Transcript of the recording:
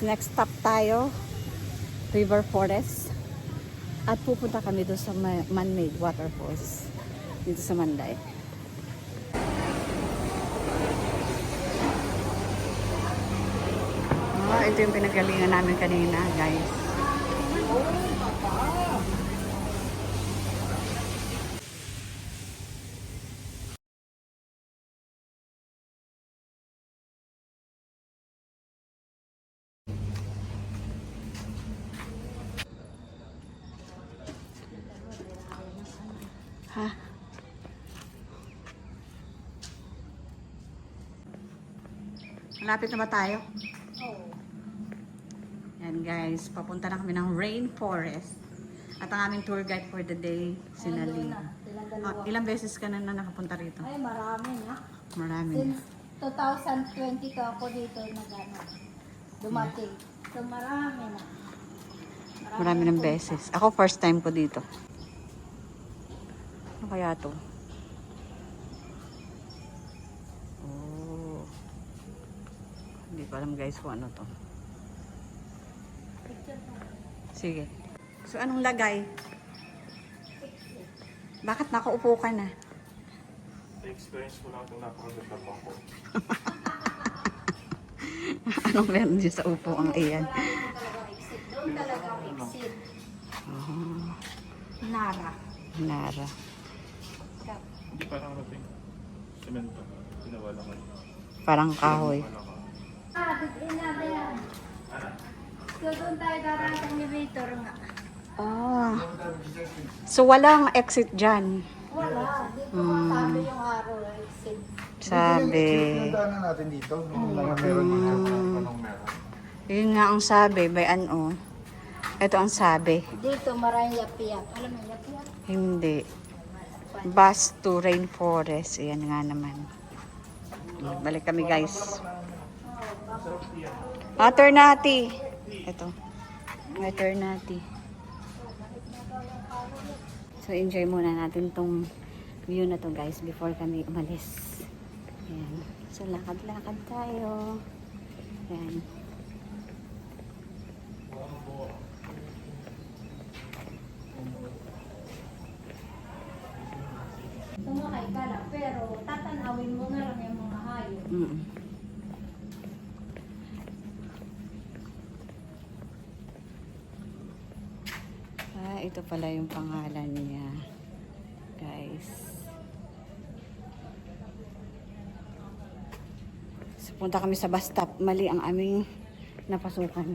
Next stop tayo, River Forest. At pupunta kami doon sa man-made waterfalls dito sa Manday. Ito yung pinagalingan namin kanina, guys. Ha? Malapit na ba tayo? Oo. Yan guys, papunta na kami ng Rainforest. At ang aming tour guide for the day, si Nalin. Ilang beses ka na nakapunta rito? Ay, marami na. Marami. Since 2020 ka ako dito dumating. So, marami na. Marami ng beses. Ako first time ko dito. Ano kaya to? Oh. Hindi ko alam guys kung ano to. Sige. So anong lagay? Bakit nakaupo ka na? Experience ko lang itong napakaganda po ako. Anong meron dyan sa upo ang iyan? Doon talaga ang exit. Nara. Nara. Hindi parang mating semento. Ginawa lang ngayon. Parang kahoy. Inada yan. So, doon tayo darang elevator nga. Ah. So walang exit dyan. Wala. Dito sabi yung araw exit. Sabi. Pinagdaanan natin dito. Nung mga meron dito. Anong meron? Yun nga ang sabi. By ano? Ito ang sabi. Dito maraming yapiyak. Alam mo yapiyak? Hindi. Bus to Rainforest. Ayan nga naman. Balik kami guys. Ternati. Ito. Ternati. So enjoy muna natin tong view na to guys before kami umalis. Ayan. So lakad-lakad tayo. Ayan. Sumakay ka lang, pero tatanawin mo na lang yung mga hayop. Ito pala yung pangalan niya. Guys. So, punta kami sa bus stop. Mali ang aming napasukan.